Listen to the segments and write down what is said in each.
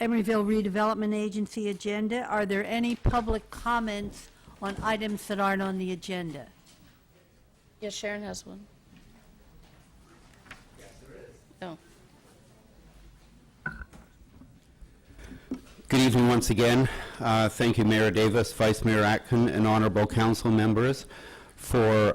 Emeryville Redevelopment Agency agenda. Are there any public comments on items that aren't on the agenda? Yes, Sharon has one. Yes, there is. Oh. Good evening once again. Thank you, Mayor Davis, Vice Mayor Atkin, and honorable council members for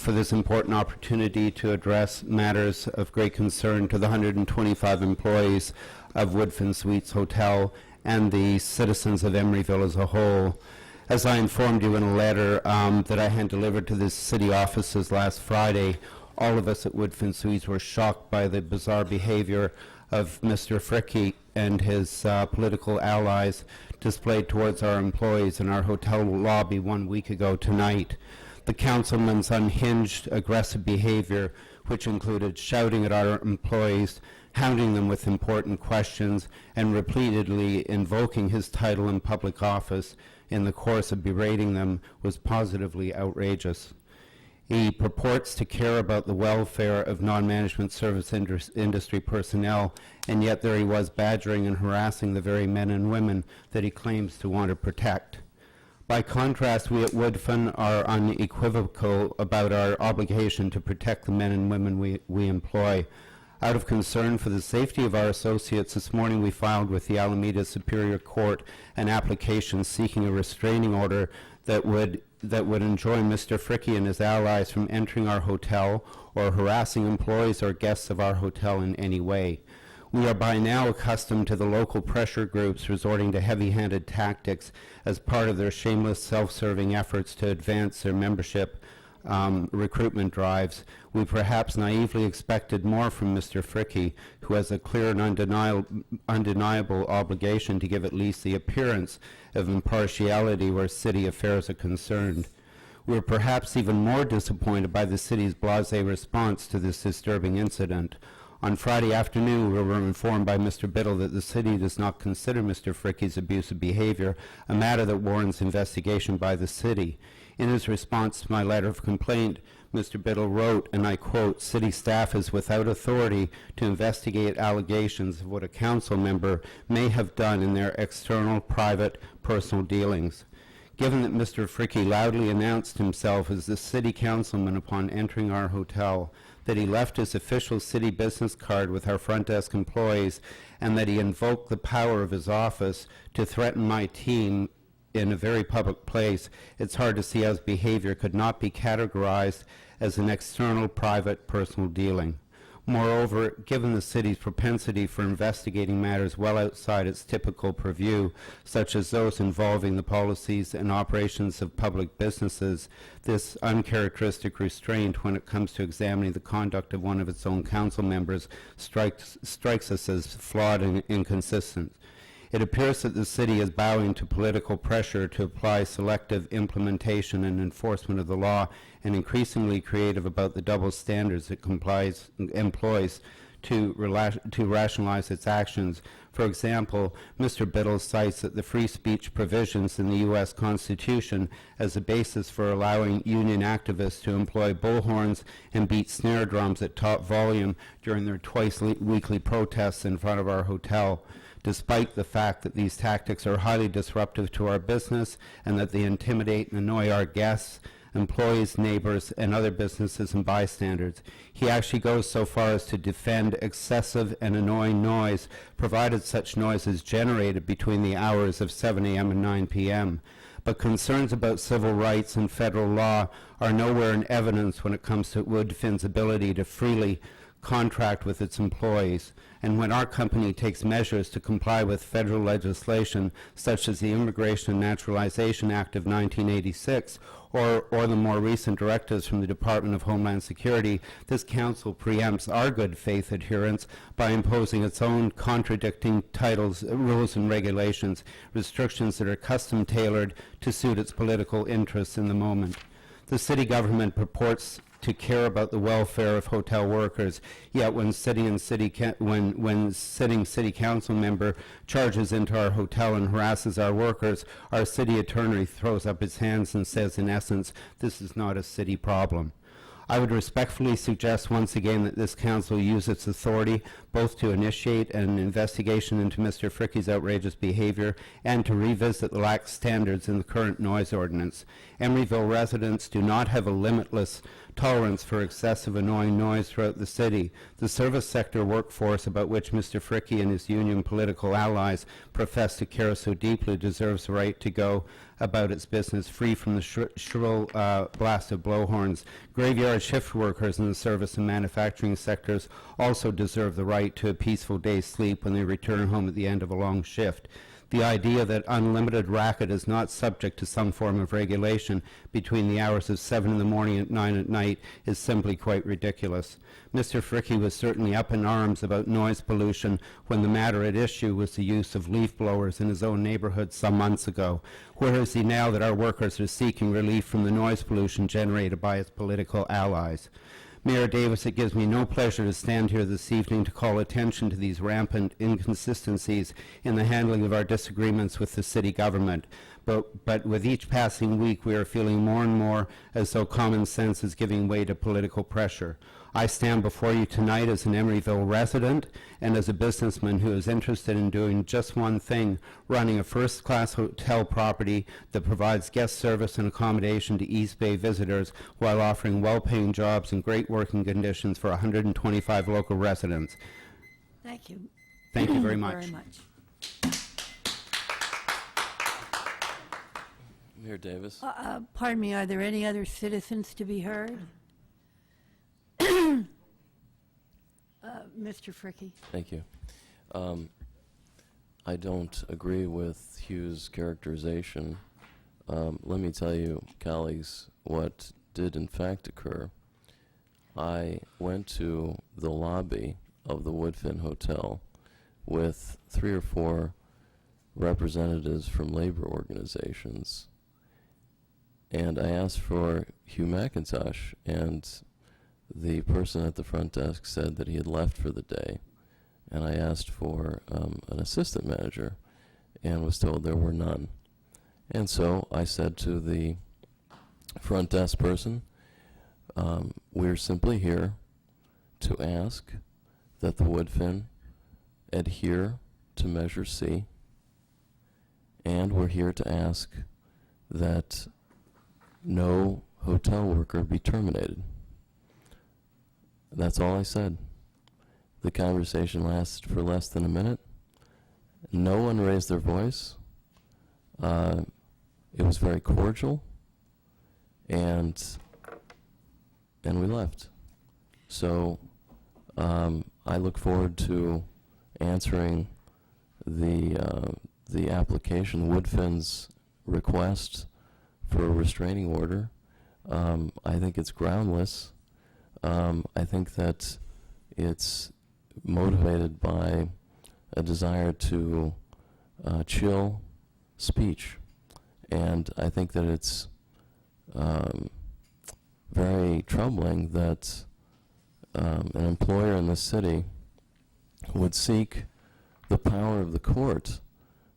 this important opportunity to address matters of great concern to the 125 employees of Woodfin Suites Hotel and the citizens of Emeryville as a whole. As I informed you in a letter that I had delivered to the city offices last Friday, all of us at Woodfin Suites were shocked by the bizarre behavior of Mr. Fricke and his political allies displayed towards our employees in our hotel lobby 1 week ago tonight. The councilman's unhinged, aggressive behavior, which included shouting at our employees, hounding them with important questions, and repeatedly invoking his title in public office in the course of berating them, was positively outrageous. He purports to care about the welfare of non-management service industry personnel, and yet there he was badgering and harassing the very men and women that he claims to want to protect. By contrast, we at Woodfin are unequivocal about our obligation to protect the men and women we employ. Out of concern for the safety of our associates, this morning we filed with the Alameda Superior Court an application seeking a restraining order that would enjoin Mr. Fricke and his allies from entering our hotel or harassing employees or guests of our hotel in any way. We are by now accustomed to the local pressure groups resorting to heavy-handed tactics as part of their shameless self-serving efforts to advance their membership recruitment drives. We perhaps naively expected more from Mr. Fricke, who has a clear and undeniable obligation to give at least the appearance of impartiality where city affairs are concerned. We're perhaps even more disappointed by the city's blasé response to this disturbing incident. On Friday afternoon, we were informed by Mr. Biddle that the city does not consider Mr. Fricke's abusive behavior a matter that warrants investigation by the city. In his response to my letter of complaint, Mr. Biddle wrote, and I quote, "City staff is without authority to investigate allegations of what a council member may have done in their external, private, personal dealings." Given that Mr. Fricke loudly announced himself as the city councilman upon entering our hotel, that he left his official city business card with our front desk employees, and that he invoked the power of his office to threaten my team in a very public place, it's hard to see how his behavior could not be categorized as an external, private, personal dealing. Moreover, given the city's propensity for investigating matters well outside its typical purview, such as those involving the policies and operations of public businesses, this uncharacteristic restraint when it comes to examining the conduct of one of its own council members strikes us as flawed and inconsistent. It appears that the city is bowing to political pressure to apply selective implementation and enforcement of the law, and increasingly creative about the double standards it employs to rationalize its actions. For example, Mr. Biddle cites that the free speech provisions in the U.S. Constitution as a basis for allowing union activists to employ bullhorns and beat snare drums at top volume during their twice-weekly protests in front of our hotel, despite the fact that these tactics are highly disruptive to our business and that they intimidate and annoy our guests, employees, neighbors, and other businesses and bystanders. He actually goes so far as to defend excessive and annoying noise, provided such noise is generated between the hours of 7 a.m. and 9 p.m. But concerns about civil rights and federal law are nowhere in evidence when it comes to Woodfin's ability to freely contract with its employees. And when our company takes measures to comply with federal legislation, such as the Immigration and Naturalization Act of 1986, or the more recent directives from the Department of Homeland Security, this council preempts our good faith adherence by imposing its own contradicting titles, rules, and regulations, restrictions that are custom tailored to suit its political interests in the moment. The city government purports to care about the welfare of hotel workers, yet when sitting city council member charges into our hotel and harasses our workers, our city attorney throws up his hands and says, in essence, this is not a city problem. I would respectfully suggest once again that this council use its authority both to initiate an investigation into Mr. Fricke's outrageous behavior and to revisit the lax standards in the current noise ordinance. Emeryville residents do not have a limitless tolerance for excessive annoying noise throughout the city. The service sector workforce about which Mr. Fricke and his union political allies profess to care so deeply deserves the right to go about its business free from the shrill blast of blowhorns. Graveyard shift workers in the service and manufacturing sectors also deserve the right to a peaceful day's sleep when they return home at the end of a long shift. The idea that unlimited racket is not subject to some form of regulation between the hours of 7 in the morning and 9 at night is simply quite ridiculous. Mr. Fricke was certainly up in arms about noise pollution when the matter at issue was the use of leaf blowers in his own neighborhood some months ago. Where is he now that our workers are seeking relief from the noise pollution generated by his political allies? Mayor Davis, it gives me no pleasure to stand here this evening to call attention to these rampant inconsistencies in the handling of our disagreements with the city government. But with each passing week, we are feeling more and more as though common sense is giving way to political pressure. I stand before you tonight as an Emeryville resident and as a businessman who is interested in doing just one thing, running a first-class hotel property that provides guest service and accommodation to East Bay visitors while offering well-paying jobs and great working conditions for 125 local residents. Thank you. Thank you very much. Very much. Mayor Davis. Pardon me, are there any other citizens to be heard? Mr. Fricke. Thank you. I don't agree with Hugh's characterization. Let me tell you, colleagues, what did in fact occur. I went to the lobby of the Woodfin Hotel with 3 or 4 representatives from labor organizations, and I asked for Hugh MacIntosh, and the person at the front desk said that he had left for the day, and I asked for an assistant manager and was told there were none. And so I said to the front desk person, we're simply here to ask that the Woodfin adhere to Measure C, and we're here to ask that no hotel worker be terminated. That's all I said. The conversation lasted for less than a minute. No one raised their voice. It was very cordial, and we left. So I look forward to answering the application, Woodfin's request for a restraining order. I think it's groundless. I think that it's motivated by a desire to chill speech, and I think that it's very troubling that an employer in this city would seek the power of the court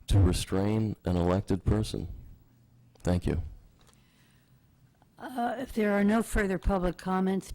to restrain an elected person. Thank you. If there are no further public comments,